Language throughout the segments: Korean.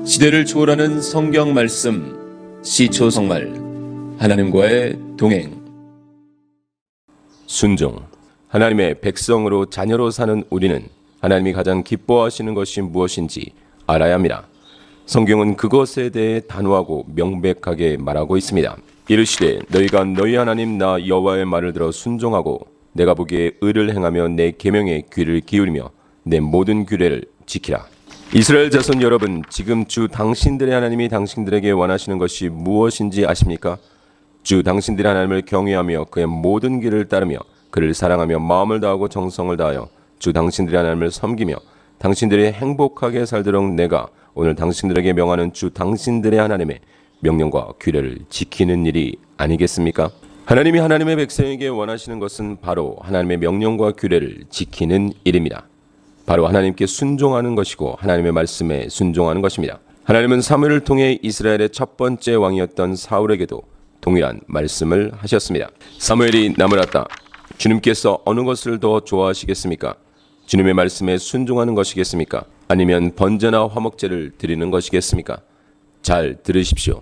시대를 초월하는 성경 말씀, 시초성말, 하나님과의 동행. 순종. 하나님의 백성으로 자녀로 사는 우리는 하나님이 가장 기뻐하시는 것이 무엇인지 알아야 합니다. 성경은 그것에 대해 단호하고 명백하게 말하고 있습니다. 이르시되 너희가 너희 하나님 나 여호와의 말을 들어 순종하고 내가 보기에 의를 행하며 내 계명에 귀를 기울이며 내 모든 규례를 지키라. 이스라엘 자손 여러분, 지금 주 당신들의 하나님이 당신들에게 원하시는 것이 무엇인지 아십니까? 주 당신들의 하나님을 경외하며 그의 모든 길을 따르며 그를 사랑하며 마음을 다하고 정성을 다하여 주 당신들의 하나님을 섬기며 당신들이 행복하게 살도록 내가 오늘 당신들에게 명하는 주 당신들의 하나님의 명령과 규례를 지키는 일이 아니겠습니까? 하나님이 하나님의 백성에게 원하시는 것은 바로 하나님의 명령과 규례를 지키는 일입니다. 바로 하나님께 순종하는 것이고 하나님의 말씀에 순종하는 것입니다. 하나님은 사무엘을 통해 이스라엘의 첫 번째 왕이었던 사울에게도 동일한 말씀을 하셨습니다. 사무엘이 나무랐다. 주님께서 어느 것을 더 좋아하시겠습니까? 주님의 말씀에 순종하는 것이겠습니까? 아니면 번제나 화목제를 드리는 것이겠습니까? 잘 들으십시오.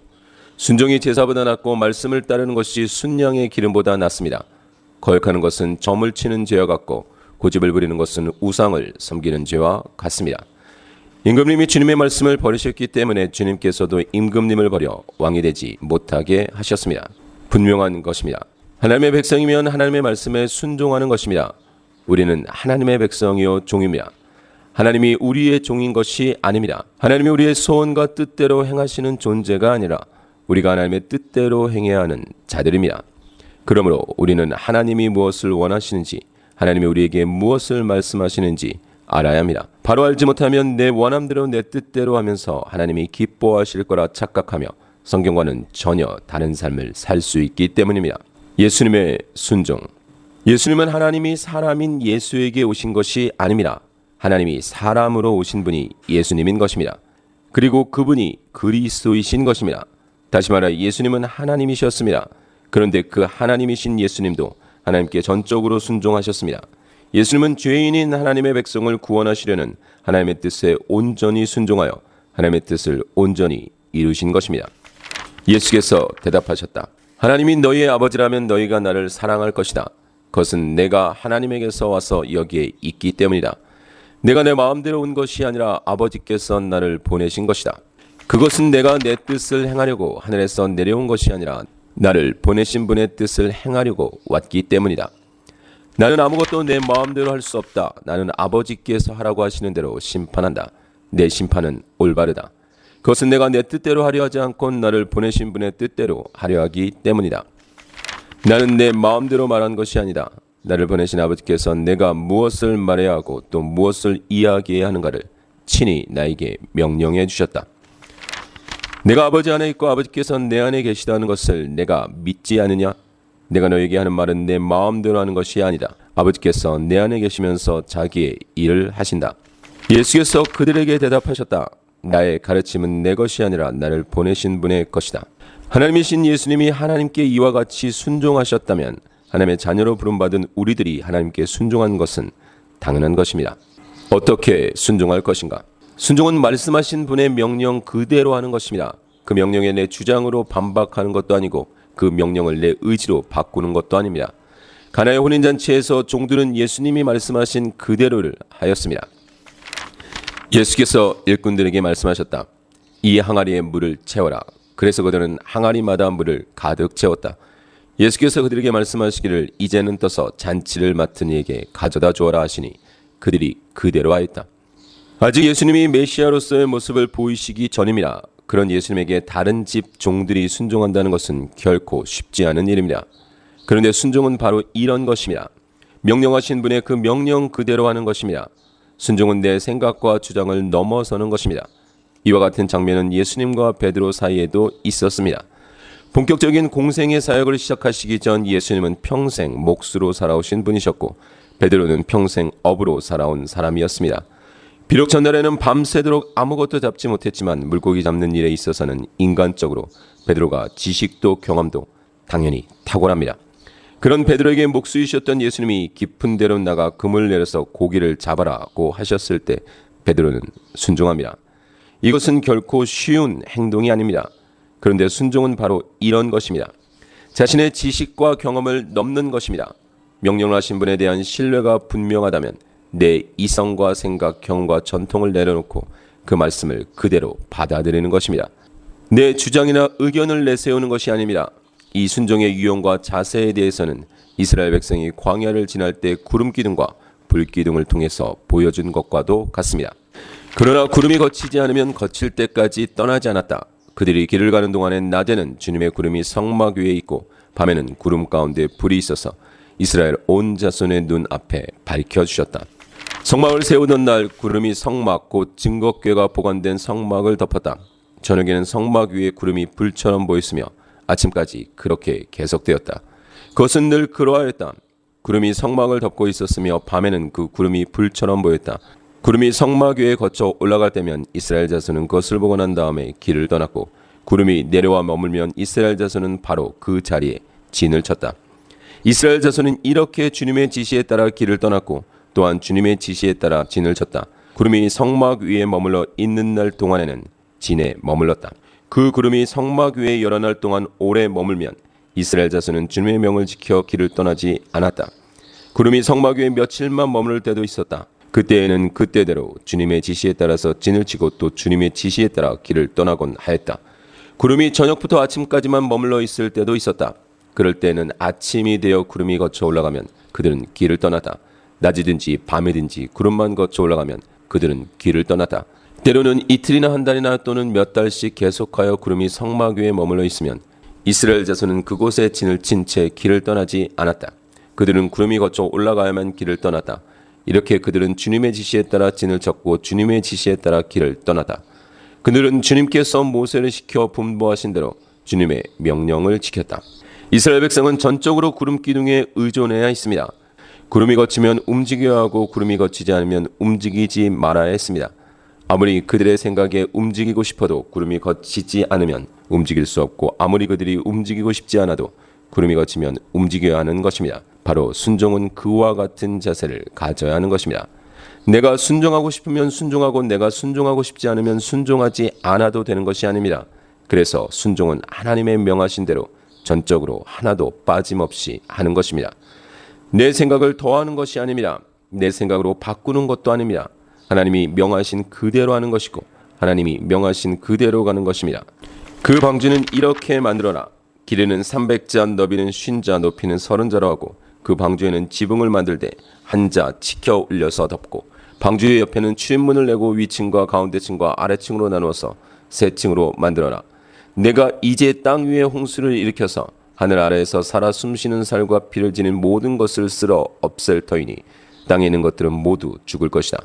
순종이 제사보다 낫고 말씀을 따르는 것이 순양의 기름보다 낫습니다. 거역하는 것은 점을 치는 죄와 같고 고집을 부리는 것은 우상을 섬기는 죄와 같습니다. 임금님이 주님의 말씀을 버리셨기 때문에 주님께서도 임금님을 버려 왕이 되지 못하게 하셨습니다. 분명한 것입니다. 하나님의 백성이면 하나님의 말씀에 순종하는 것입니다. 우리는 하나님의 백성이요 종입니다. 하나님이 우리의 종인 것이 아닙니다. 하나님이 우리의 소원과 뜻대로 행하시는 존재가 아니라 우리가 하나님의 뜻대로 행해야 하는 자들입니다. 그러므로 우리는 하나님이 무엇을 원하시는지, 하나님이 우리에게 무엇을 말씀하시는지 알아야 합니다. 바로 알지 못하면 내 원함대로 내 뜻대로 하면서 하나님이 기뻐하실 거라 착각하며 성경과는 전혀 다른 삶을 살 수 있기 때문입니다. 예수님의 순종. 예수님은 하나님이 사람인 예수에게 오신 것이 아닙니다. 하나님이 사람으로 오신 분이 예수님인 것입니다. 그리고 그분이 그리스도이신 것입니다. 다시 말해 예수님은 하나님이셨습니다. 그런데 그 하나님이신 예수님도 하나님께 전적으로 순종하셨습니다. 예수님은 죄인인 하나님의 백성을 구원하시려는 하나님의 뜻에 온전히 순종하여 하나님의 뜻을 온전히 이루신 것입니다. 예수께서 대답하셨다. 하나님이 너희의 아버지라면 너희가 나를 사랑할 것이다. 그것은 내가 하나님에게서 와서 여기에 있기 때문이다. 내가 내 마음대로 온 것이 아니라 아버지께서 나를 보내신 것이다. 그것은 내가 내 뜻을 행하려고 하늘에서 내려온 것이 아니라 나를 보내신 분의 뜻을 행하려고 왔기 때문이다. 나는 아무것도 내 마음대로 할 수 없다. 나는 아버지께서 하라고 하시는 대로 심판한다. 내 심판은 올바르다. 그것은 내가 내 뜻대로 하려 하지 않고 나를 보내신 분의 뜻대로 하려 하기 때문이다. 나는 내 마음대로 말한 것이 아니다. 나를 보내신 아버지께서 내가 무엇을 말해야 하고 또 무엇을 이야기해야 하는가를 친히 나에게 명령해 주셨다. 내가 아버지 안에 있고 아버지께서 내 안에 계시다는 것을 내가 믿지 않느냐? 내가 너에게 하는 말은 내 마음대로 하는 것이 아니다. 아버지께서 내 안에 계시면서 자기의 일을 하신다. 예수께서 그들에게 대답하셨다. 나의 가르침은 내 것이 아니라 나를 보내신 분의 것이다. 하나님이신 예수님이 하나님께 이와 같이 순종하셨다면 하나님의 자녀로 부름받은 우리들이 하나님께 순종한 것은 당연한 것입니다. 어떻게 순종할 것인가? 순종은 말씀하신 분의 명령 그대로 하는 것입니다. 그 명령에 내 주장으로 반박하는 것도 아니고 그 명령을 내 의지로 바꾸는 것도 아닙니다. 가나의 혼인잔치에서 종들은 예수님이 말씀하신 그대로를 하였습니다. 예수께서 일꾼들에게 말씀하셨다. 이 항아리에 물을 채워라. 그래서 그들은 항아리마다 물을 가득 채웠다. 예수께서 그들에게 말씀하시기를 이제는 떠서 잔치를 맡은 이에게 가져다 주어라 하시니 그들이 그대로 하였다. 아직 예수님이 메시아로서의 모습을 보이시기 전입니다. 그런 예수님에게 다른 집 종들이 순종한다는 것은 결코 쉽지 않은 일입니다. 그런데 순종은 바로 이런 것입니다. 명령하신 분의 그 명령 그대로 하는 것입니다. 순종은 내 생각과 주장을 넘어서는 것입니다. 이와 같은 장면은 예수님과 베드로 사이에도 있었습니다. 본격적인 공생의 사역을 시작하시기 전 예수님은 평생 몫으로 살아오신 분이셨고 베드로는 평생 업으로 살아온 사람이었습니다. 비록 전날에는 밤새도록 아무것도 잡지 못했지만 물고기 잡는 일에 있어서는 인간적으로 베드로가 지식도 경험도 당연히 탁월합니다. 그런 베드로에게 목수이셨던 예수님이 깊은 데로 나가 금을 내려서 고기를 잡아라고 하셨을 때 베드로는 순종합니다. 이것은 결코 쉬운 행동이 아닙니다. 그런데 순종은 바로 이런 것입니다. 자신의 지식과 경험을 넘는 것입니다. 명령을 하신 분에 대한 신뢰가 분명하다면 내 이성과 생각, 경험과 전통을 내려놓고 그 말씀을 그대로 받아들이는 것입니다. 내 주장이나 의견을 내세우는 것이 아닙니다. 이 순종의 유형과 자세에 대해서는 이스라엘 백성이 광야를 지날 때 구름 기둥과 불 기둥을 통해서 보여준 것과도 같습니다. 그러나 구름이 거치지 않으면 거칠 때까지 떠나지 않았다. 그들이 길을 가는 동안엔 낮에는 주님의 구름이 성막 위에 있고 밤에는 구름 가운데 불이 있어서 이스라엘 온 자손의 눈 앞에 밝혀주셨다. 성막을 세우던 날 구름이 성막 곧 증거궤가 보관된 성막을 덮었다. 저녁에는 성막 위에 구름이 불처럼 보였으며 아침까지 그렇게 계속되었다. 그것은 늘 그러하였다. 구름이 성막을 덮고 있었으며 밤에는 그 구름이 불처럼 보였다. 구름이 성막 위에 거쳐 올라갈 때면 이스라엘 자손은 그것을 보고 난 다음에 길을 떠났고 구름이 내려와 머물면 이스라엘 자손은 바로 그 자리에 진을 쳤다. 이스라엘 자손은 이렇게 주님의 지시에 따라 길을 떠났고 또한 주님의 지시에 따라 진을 쳤다. 구름이 성막 위에 머물러 있는 날 동안에는 진에 머물렀다. 그 구름이 성막 위에 여러 날 동안 오래 머물면 이스라엘 자손은 주님의 명을 지켜 길을 떠나지 않았다. 구름이 성막 위에 며칠만 머무를 때도 있었다. 그때에는 그때대로 주님의 지시에 따라서 진을 치고 또 주님의 지시에 따라 길을 떠나곤 하였다. 구름이 저녁부터 아침까지만 머물러 있을 때도 있었다. 그럴 때는 아침이 되어 구름이 거쳐 올라가면 그들은 길을 떠났다. 낮이든지 밤이든지 구름만 거쳐 올라가면 그들은 길을 떠났다. 때로는 이틀이나 한 달이나 또는 몇 달씩 계속하여 구름이 성막 위에 머물러 있으면 이스라엘 자손은 그곳에 진을 친 채 길을 떠나지 않았다. 그들은 구름이 거쳐 올라가야만 길을 떠났다. 이렇게 그들은 주님의 지시에 따라 진을 쳤고 주님의 지시에 따라 길을 떠났다. 그들은 주님께서 모세를 시켜 분부하신 대로 주님의 명령을 지켰다. 이스라엘 백성은 전적으로 구름 기둥에 의존해야 했습니다. 구름이 거치면 움직여야 하고 구름이 거치지 않으면 움직이지 말아야 했습니다. 아무리 그들의 생각에 움직이고 싶어도 구름이 거치지 않으면 움직일 수 없고 아무리 그들이 움직이고 싶지 않아도 구름이 거치면 움직여야 하는 것입니다. 바로 순종은 그와 같은 자세를 가져야 하는 것입니다. 내가 순종하고 싶으면 순종하고 내가 순종하고 싶지 않으면 순종하지 않아도 되는 것이 아닙니다. 그래서 순종은 하나님의 명하신 대로 전적으로 하나도 빠짐없이 하는 것입니다. 내 생각을 더하는 것이 아닙니다. 내 생각으로 바꾸는 것도 아닙니다. 하나님이 명하신 그대로 하는 것이고 하나님이 명하신 그대로 가는 것입니다. 그 방주는 이렇게 만들어라. 길이는 300자, 너비는 50자, 높이는 30자로 하고 그 방주에는 지붕을 만들 때 한 자 치켜 올려서 덮고 방주의 옆에는 출입문을 내고 위층과 가운데층과 아래층으로 나누어서 세 층으로 만들어라. 내가 이제 땅 위에 홍수를 일으켜서 하늘 아래에서 살아 숨쉬는 살과 피를 지닌 모든 것을 쓸어 없앨 터이니 땅에 있는 것들은 모두 죽을 것이다.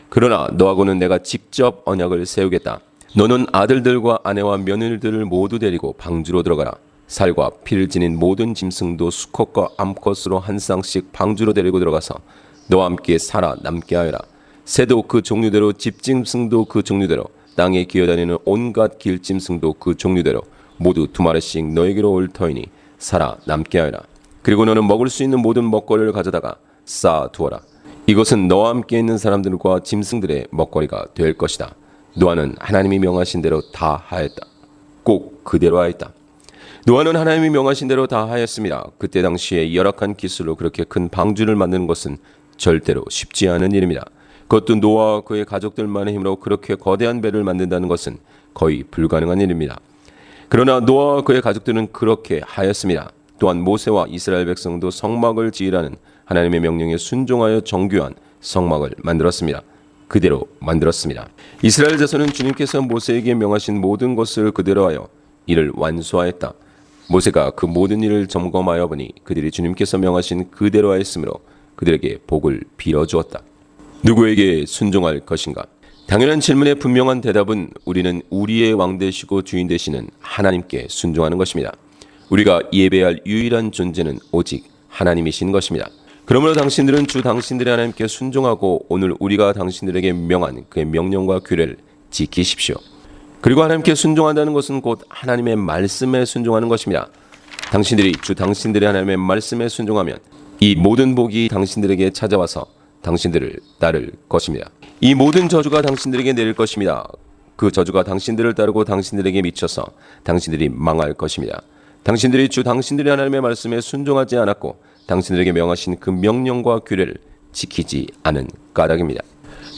그러나 너하고는 내가 직접 언약을 세우겠다. 너는 아들들과 아내와 며느리들을 모두 데리고 방주로 들어가라. 살과 피를 지닌 모든 짐승도 수컷과 암컷으로 한 쌍씩 방주로 데리고 들어가서 너와 함께 살아 남게 하여라. 새도 그 종류대로 집짐승도 그 종류대로 땅에 기어다니는 온갖 길짐승도 그 종류대로 모두 2마리씩 너에게로 올 터이니 살아 남게 하여라. 그리고 너는 먹을 수 있는 모든 먹거리를 가져다가 쌓아 두어라. 이것은 너와 함께 있는 사람들과 짐승들의 먹거리가 될 것이다. 노아는 하나님이 명하신 대로 다 하였다. 꼭 그대로 하였다. 노아는 하나님이 명하신 대로 다 하였습니다. 그때 당시에 열악한 기술로 그렇게 큰 방주를 만드는 것은 절대로 쉽지 않은 일입니다. 그것도 노아와 그의 가족들만의 힘으로 그렇게 거대한 배를 만든다는 것은 거의 불가능한 일입니다. 그러나 노아와 그의 가족들은 그렇게 하였습니다. 또한 모세와 이스라엘 백성도 성막을 지으라는 하나님의 명령에 순종하여 정교한 성막을 만들었습니다. 그대로 만들었습니다. 이스라엘 자손은 주님께서 모세에게 명하신 모든 것을 그대로 하여 이를 완수하였다. 모세가 그 모든 일을 점검하여 보니 그들이 주님께서 명하신 그대로 하였으므로 그들에게 복을 빌어주었다. 누구에게 순종할 것인가? 당연한 질문에 분명한 대답은 우리는 우리의 왕 되시고 주인 되시는 하나님께 순종하는 것입니다. 우리가 예배할 유일한 존재는 오직 하나님이신 것입니다. 그러므로 당신들은 주 당신들의 하나님께 순종하고 오늘 우리가 당신들에게 명한 그의 명령과 규례를 지키십시오. 그리고 하나님께 순종한다는 것은 곧 하나님의 말씀에 순종하는 것입니다. 당신들이 주 당신들의 하나님의 말씀에 순종하면 이 모든 복이 당신들에게 찾아와서 당신들을 따를 것입니다. 이 모든 저주가 당신들에게 내릴 것입니다. 그 저주가 당신들을 따르고 당신들에게 미쳐서 당신들이 망할 것입니다. 당신들이 주 당신들의 하나님의 말씀에 순종하지 않았고 당신들에게 명하신 그 명령과 규례를 지키지 않은 까닭입니다.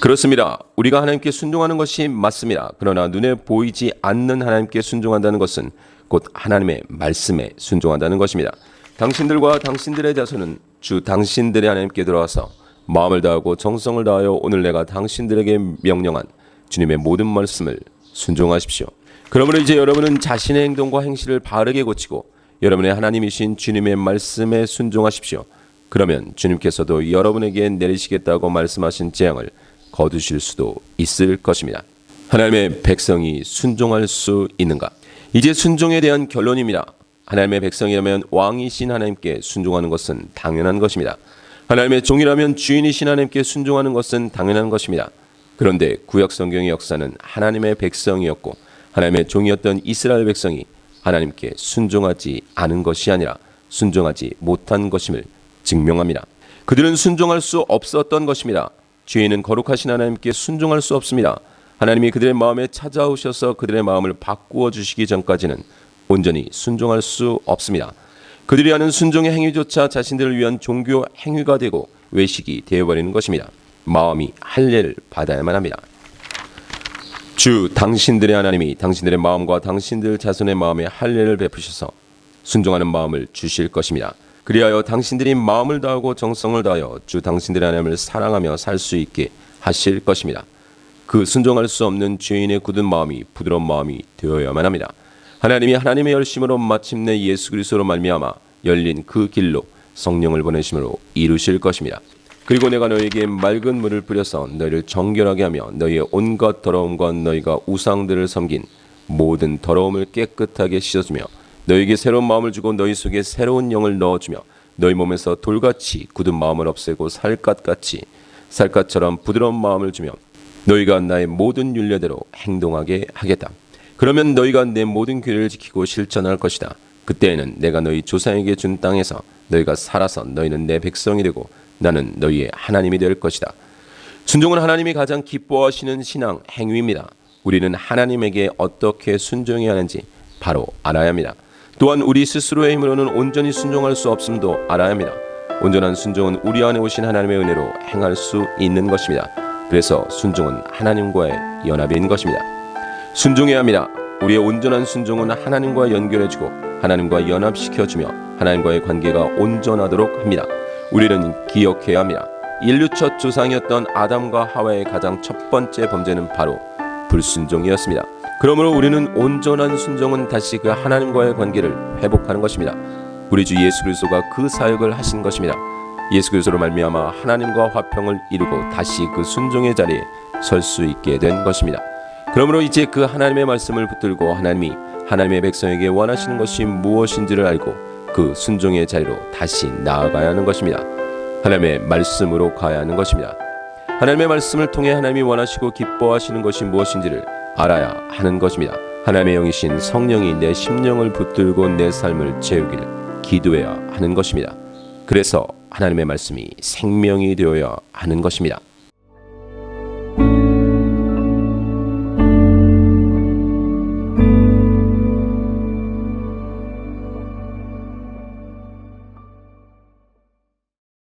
그렇습니다. 우리가 하나님께 순종하는 것이 맞습니다. 그러나 눈에 보이지 않는 하나님께 순종한다는 것은 곧 하나님의 말씀에 순종한다는 것입니다. 당신들과 당신들의 자손은 주 당신들의 하나님께 들어와서 마음을 다하고 정성을 다하여 오늘 내가 당신들에게 명령한 주님의 모든 말씀을 순종하십시오. 그러므로 이제 여러분은 자신의 행동과 행실을 바르게 고치고 여러분의 하나님이신 주님의 말씀에 순종하십시오. 그러면 주님께서도 여러분에게 내리시겠다고 말씀하신 재앙을 거두실 수도 있을 것입니다. 하나님의 백성이 순종할 수 있는가? 이제 순종에 대한 결론입니다. 하나님의 백성이라면 왕이신 하나님께 순종하는 것은 당연한 것입니다. 하나님의 종이라면 주인이신 하나님께 순종하는 것은 당연한 것입니다. 그런데 구약 성경의 역사는 하나님의 백성이었고 하나님의 종이었던 이스라엘 백성이 하나님께 순종하지 않은 것이 아니라 순종하지 못한 것임을 증명합니다. 그들은 순종할 수 없었던 것입니다. 죄인은 거룩하신 하나님께 순종할 수 없습니다. 하나님이 그들의 마음에 찾아오셔서 그들의 마음을 바꾸어 주시기 전까지는 온전히 순종할 수 없습니다. 그들이 하는 순종의 행위조차 자신들을 위한 종교 행위가 되고 외식이 되어버리는 것입니다. 마음이 할례를 받아야만 합니다. 주 당신들의 하나님이 당신들의 마음과 당신들 자손의 마음에 할례를 베푸셔서 순종하는 마음을 주실 것입니다. 그리하여 당신들이 마음을 다하고 정성을 다하여 주 당신들의 하나님을 사랑하며 살 수 있게 하실 것입니다. 그 순종할 수 없는 죄인의 굳은 마음이 부드러운 마음이 되어야만 합니다. 하나님이 하나님의 열심으로 마침내 예수 그리스도로 말미암아 열린 그 길로 성령을 보내심으로 이루실 것입니다. 그리고 내가 너희에게 맑은 물을 뿌려서 너희를 정결하게 하며 너희의 온갖 더러움과 너희가 우상들을 섬긴 모든 더러움을 깨끗하게 씻어주며 너희에게 새로운 마음을 주고 너희 속에 새로운 영을 넣어주며 너희 몸에서 돌같이 굳은 마음을 없애고 살갗처럼 부드러운 마음을 주며 너희가 나의 모든 율례대로 행동하게 하겠다. 그러면 너희가 내 모든 규례를 지키고 실천할 것이다. 그때에는 내가 너희 조상에게 준 땅에서 너희가 살아서 너희는 내 백성이 되고 나는 너희의 하나님이 될 것이다. 순종은 하나님이 가장 기뻐하시는 신앙 행위입니다. 우리는 하나님에게 어떻게 순종해야 하는지 바로 알아야 합니다. 또한 우리 스스로의 힘으로는 온전히 순종할 수 없음도 알아야 합니다. 온전한 순종은 우리 안에 오신 하나님의 은혜로 행할 수 있는 것입니다. 그래서 순종은 하나님과의 연합인 것입니다. 순종해야 합니다. 우리의 온전한 순종은 하나님과 연결해주고 하나님과 연합시켜주며 하나님과의 관계가 온전하도록 합니다. 우리는 기억해야 합니다. 인류 첫 조상이었던 아담과 하와의 가장 첫 번째 범죄는 바로 불순종이었습니다. 그러므로 우리는 온전한 순종은 다시 그 하나님과의 관계를 회복하는 것입니다. 우리 주 예수 그리스도가 그 사역을 하신 것입니다. 예수 그리스도로 말미암아 하나님과 화평을 이루고 다시 그 순종의 자리에 설 수 있게 된 것입니다. 그러므로 이제 그 하나님의 말씀을 붙들고 하나님이 하나님의 백성에게 원하시는 것이 무엇인지를 알고 그 순종의 자리로 다시 나아가야 하는 것입니다. 하나님의 말씀으로 가야 하는 것입니다. 하나님의 말씀을 통해 하나님이 원하시고 기뻐하시는 것이 무엇인지를 알아야 하는 것입니다. 하나님의 영이신 성령이 내 심령을 붙들고 내 삶을 채우기를 기도해야 하는 것입니다. 그래서 하나님의 말씀이 생명이 되어야 하는 것입니다.